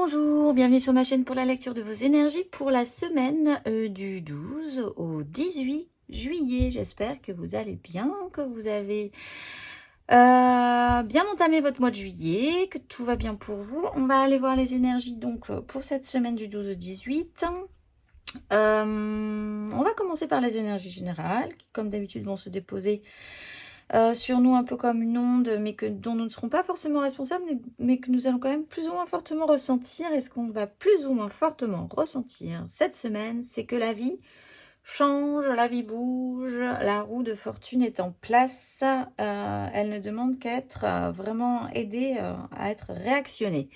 Bonjour, bienvenue sur ma chaîne pour la lecture de vos énergies pour la semaine du 12 au 18 juillet. J'espère que vous allez bien, que vous avez bien entamé votre mois de juillet, que tout va bien pour vous. On va aller voir les énergies donc pour cette semaine du 12 au 18. On va commencer par les énergies générales qui, comme d'habitude, vont se déposer sur nous un peu comme une onde, mais dont nous ne serons pas forcément responsables, mais que nous allons quand même plus ou moins fortement ressentir. Et ce qu'on va plus ou moins fortement ressentir cette semaine, c'est que la vie change, la vie bouge, la roue de fortune est en place. Elle ne demande qu'à être vraiment aidée à être réactionnée.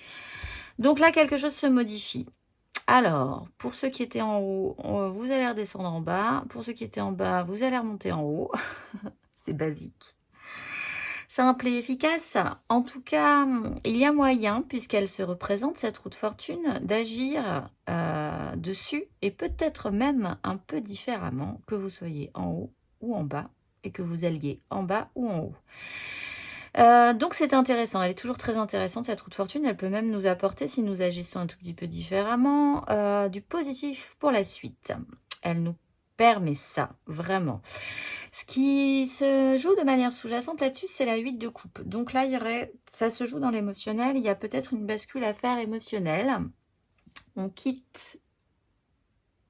Donc là, quelque chose se modifie. Alors, pour ceux qui étaient en haut, vous allez redescendre en bas. Pour ceux qui étaient en bas, vous allez remonter en haut. C'est basique. Simple et efficace. En tout cas, il y a moyen, puisqu'elle se représente, cette roue de fortune, d'agir dessus, et peut-être même un peu différemment, que vous soyez en haut ou en bas, et que vous alliez en bas ou en haut. Donc c'est intéressant, elle est toujours très intéressante cette roue de fortune, elle peut même nous apporter, si nous agissons un tout petit peu différemment, du positif pour la suite. Elle nous permet ça, vraiment. Ce qui se joue de manière sous-jacente là-dessus, c'est la 8 de coupe. Donc là, ça se joue dans l'émotionnel, il y a peut-être une bascule à faire émotionnelle. On quitte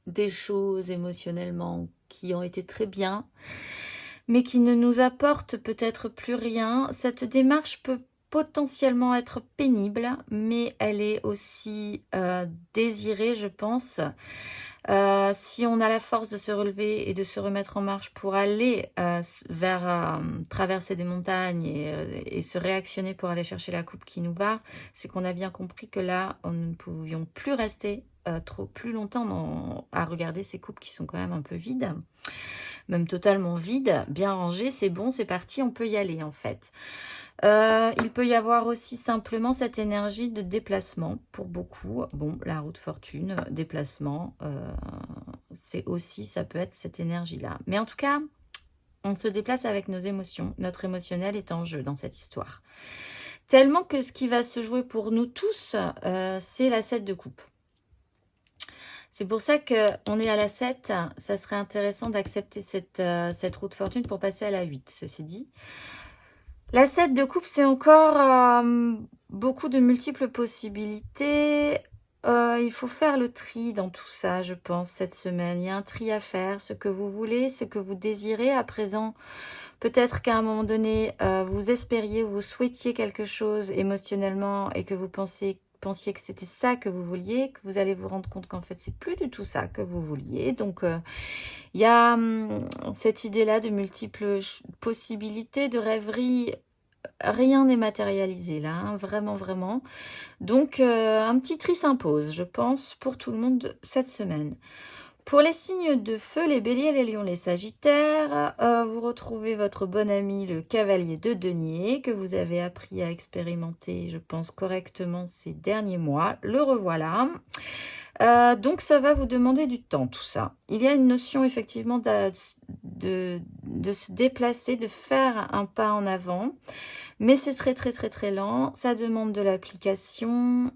des choses émotionnellement qui ont été très bien, mais qui ne nous apportent peut-être plus rien. Cette démarche peut potentiellement être pénible, mais elle est aussi désirée, je pense. Si on a la force de se relever et de se remettre en marche pour aller vers traverser des montagnes et se réactionner pour aller chercher la coupe qui nous va, c'est qu'on a bien compris que là, nous ne pouvions plus rester plus longtemps à regarder ces coupes qui sont quand même un peu vides, même totalement vides, bien rangées, c'est bon, c'est parti, on peut y aller en fait. Il peut y avoir aussi simplement cette énergie de déplacement pour beaucoup. Bon, la roue de fortune, déplacement, c'est aussi, ça peut être cette énergie-là. Mais en tout cas, on se déplace avec nos émotions. Notre émotionnel est en jeu dans cette histoire. Tellement que ce qui va se jouer pour nous tous, c'est la 7 de coupe. C'est pour ça qu'on est à la 7. Ça serait intéressant d'accepter cette roue de fortune pour passer à la 8, ceci dit. La 7 de coupe, c'est encore beaucoup de multiples possibilités. Il faut faire le tri dans tout ça, je pense, cette semaine. Il y a un tri à faire, ce que vous voulez, ce que vous désirez. À présent, peut-être qu'à un moment donné, vous espériez, vous souhaitiez quelque chose émotionnellement et que vous pensiez que c'était ça que vous vouliez, que vous allez vous rendre compte qu'en fait, c'est plus du tout ça que vous vouliez. Donc, il y a cette idée-là de multiples possibilités, de rêveries. Rien n'est matérialisé là, hein, vraiment, vraiment. Donc, un petit tri s'impose, je pense, pour tout le monde cette semaine. Pour les signes de feu, les béliers, les lions, les sagittaires, vous retrouvez votre bon ami, le cavalier de denier, que vous avez appris à expérimenter, je pense, correctement ces derniers mois. Le revoilà. Donc, ça va vous demander du temps, tout ça. Il y a une notion, effectivement, de se déplacer, de faire un pas en avant. Mais c'est très, très, très, très lent. Ça demande de l'application.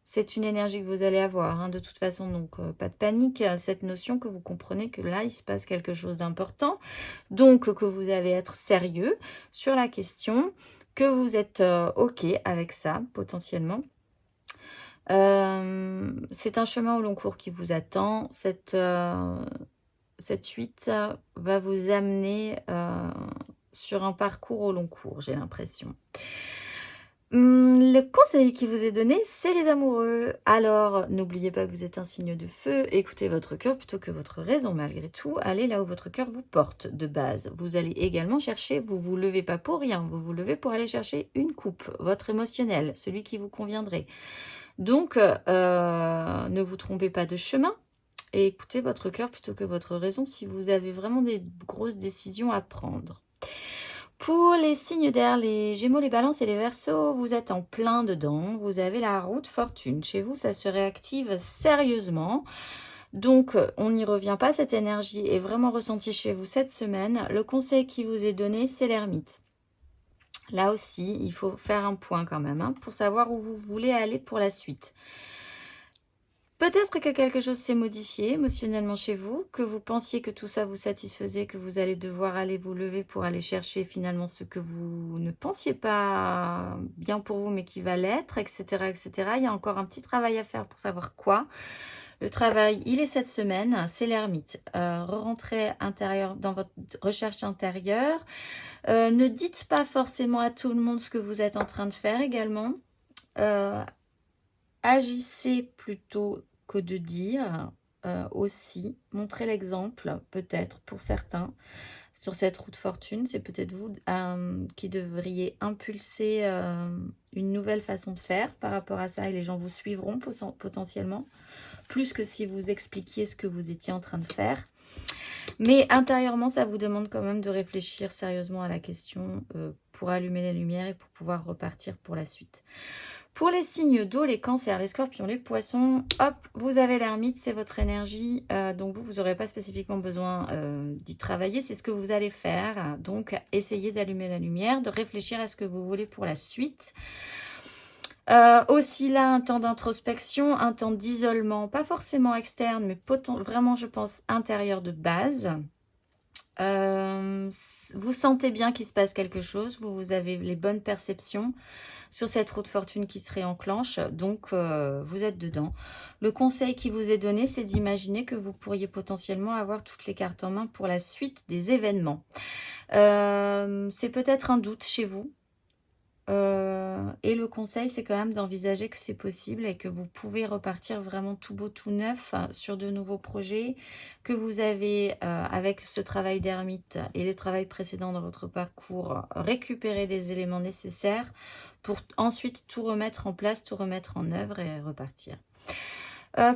C'est une énergie que vous allez avoir, hein, de toute façon. Donc, pas de panique. Cette notion que vous comprenez que là, il se passe quelque chose d'important. Donc, que vous allez être sérieux sur la question. Que vous êtes OK avec ça, potentiellement. C'est un chemin au long cours qui vous attend. Cette 8 va vous amener sur un parcours au long cours, j'ai l'impression. Le conseil qui vous est donné, c'est les amoureux. Alors, n'oubliez pas que vous êtes un signe de feu. Écoutez votre cœur plutôt que votre raison, malgré tout. Allez là où votre cœur vous porte de base. Vous allez également chercher, vous vous levez pas pour rien, vous vous levez pour aller chercher une coupe, votre émotionnel, celui qui vous conviendrait. Donc, ne vous trompez pas de chemin. Et écoutez votre cœur plutôt que votre raison si vous avez vraiment des grosses décisions à prendre. Pour les signes d'air, les Gémeaux, les Balances et les Verseaux, vous êtes en plein dedans. Vous avez la roue de fortune. Chez vous, ça se réactive sérieusement. Donc, on n'y revient pas. Cette énergie est vraiment ressentie chez vous cette semaine. Le conseil qui vous est donné, c'est l'ermite. Là aussi, il faut faire un point quand même, hein, pour savoir où vous voulez aller pour la suite. Peut-être que quelque chose s'est modifié émotionnellement chez vous, que vous pensiez que tout ça vous satisfaisait, que vous allez devoir aller vous lever pour aller chercher finalement ce que vous ne pensiez pas bien pour vous, mais qui va l'être, etc., etc. Il y a encore un petit travail à faire pour savoir quoi. Le travail, il est cette semaine, c'est l'ermite. Rentrez intérieur dans votre recherche intérieure. Ne dites pas forcément à tout le monde ce que vous êtes en train de faire également. Agissez plutôt que de dire aussi. Montrez l'exemple, peut-être, pour certains. Sur cette route fortune, c'est peut-être vous qui devriez impulser une nouvelle façon de faire par rapport à ça et les gens vous suivront potentiellement, plus que si vous expliquiez ce que vous étiez en train de faire. Mais intérieurement, ça vous demande quand même de réfléchir sérieusement à la question pour allumer les lumières et pour pouvoir repartir pour la suite. Pour les signes d'eau, les cancers, les scorpions, les poissons, hop, vous avez l'ermite, c'est votre énergie. Donc vous n'aurez pas spécifiquement besoin d'y travailler, c'est ce que vous allez faire. Donc essayez d'allumer la lumière, de réfléchir à ce que vous voulez pour la suite. Aussi là, un temps d'introspection, un temps d'isolement, pas forcément externe, mais vraiment, je pense, intérieur de base. Vous sentez bien qu'il se passe quelque chose, vous avez les bonnes perceptions sur cette roue de fortune qui se réenclenche, donc vous êtes dedans. Le conseil qui vous est donné, c'est d'imaginer que vous pourriez potentiellement avoir toutes les cartes en main pour la suite des événements. C'est peut-être un doute chez vous. Et le conseil, c'est quand même d'envisager que c'est possible et que vous pouvez repartir vraiment tout beau, tout neuf sur de nouveaux projets, que vous avez, avec ce travail d'ermite et le travail précédent dans votre parcours, récupéré des éléments nécessaires pour ensuite tout remettre en place, tout remettre en œuvre et repartir.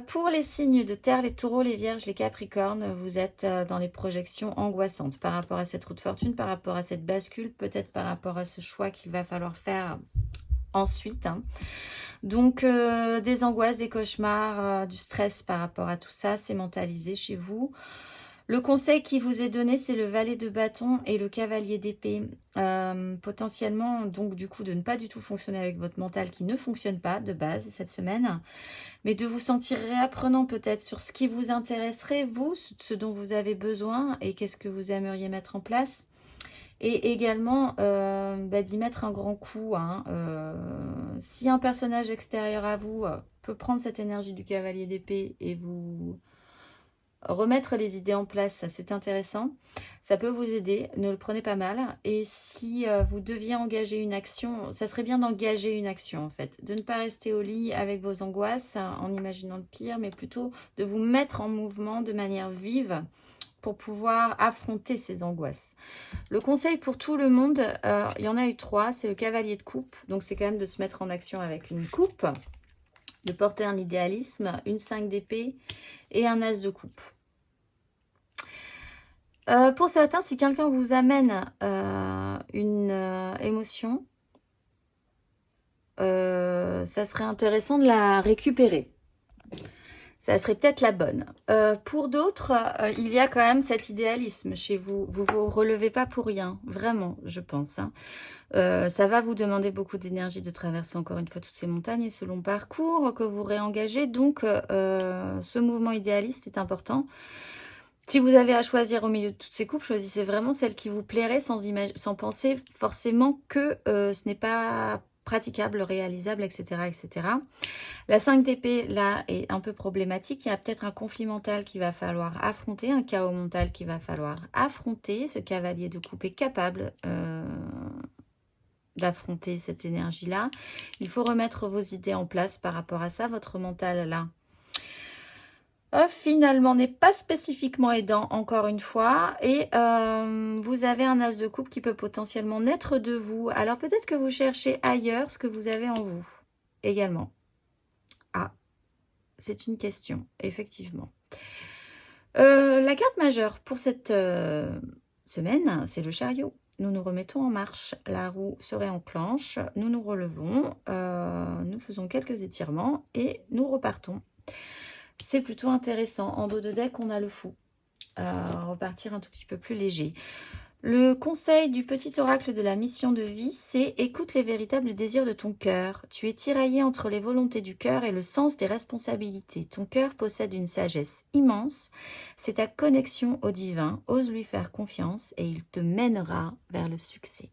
Pour les signes de terre, les taureaux, les vierges, les capricornes, vous êtes dans les projections angoissantes par rapport à cette roue de fortune, par rapport à cette bascule, peut-être par rapport à ce choix qu'il va falloir faire ensuite. Hein. Donc, des angoisses, des cauchemars, du stress par rapport à tout ça, c'est mentalisé chez vous. Le conseil qui vous est donné, c'est le valet de bâton et le cavalier d'épée. Potentiellement, donc du coup, de ne pas du tout fonctionner avec votre mental qui ne fonctionne pas de base cette semaine, mais de vous sentir réapprenant peut-être sur ce qui vous intéresserait, vous, ce dont vous avez besoin et qu'est-ce que vous aimeriez mettre en place. Et également, d'y mettre un grand coup. Hein. Si un personnage extérieur à vous peut prendre cette énergie du cavalier d'épée et vous remettre les idées en place, c'est intéressant. Ça peut vous aider, ne le prenez pas mal. Et si vous deviez engager une action, ça serait bien d'engager une action en fait. De ne pas rester au lit avec vos angoisses en imaginant le pire, mais plutôt de vous mettre en mouvement de manière vive pour pouvoir affronter ces angoisses. Le conseil pour tout le monde, il y en a eu 3, c'est le cavalier de coupe. Donc c'est quand même de se mettre en action avec une coupe, de porter un idéalisme, une 5 d'épée et un as de coupe. Pour certains, si quelqu'un vous amène une émotion, ça serait intéressant de la récupérer. Ça serait peut-être la bonne. Pour d'autres, il y a quand même cet idéalisme chez vous. Vous ne vous relevez pas pour rien, vraiment, je pense. Hein. Ça va vous demander beaucoup d'énergie de traverser encore une fois toutes ces montagnes et ce long parcours que vous réengagez. Donc, ce mouvement idéaliste est important. Si vous avez à choisir au milieu de toutes ces coupes, choisissez vraiment celle qui vous plairait sans penser forcément que ce n'est pas praticable, réalisable, etc., etc. La 5 d'épée, là, est un peu problématique. Il y a peut-être un conflit mental qu'il va falloir affronter, un chaos mental qu'il va falloir affronter. Ce cavalier de coupe est capable d'affronter cette énergie-là. Il faut remettre vos idées en place par rapport à ça. Votre mental, là, finalement, n'est pas spécifiquement aidant, encore une fois. Et vous avez un as de coupe qui peut potentiellement naître de vous. Alors, peut-être que vous cherchez ailleurs ce que vous avez en vous, également. Ah, c'est une question, effectivement. La carte majeure pour cette semaine, c'est le chariot. Nous nous remettons en marche. La roue se réenclenche. Nous nous relevons. Nous faisons quelques étirements et nous repartons. C'est plutôt intéressant. En dos de deck, on a le fou. Repartir un tout petit peu plus léger. Le conseil du petit oracle de la mission de vie, c'est « Écoute les véritables désirs de ton cœur. Tu es tiraillé entre les volontés du cœur et le sens des responsabilités. Ton cœur possède une sagesse immense. C'est ta connexion au divin. Ose lui faire confiance et il te mènera vers le succès. »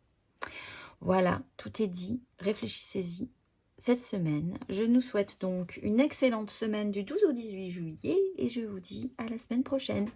Voilà, tout est dit. Réfléchissez-y cette semaine. Je nous souhaite donc une excellente semaine du 12 au 18 juillet et je vous dis à la semaine prochaine.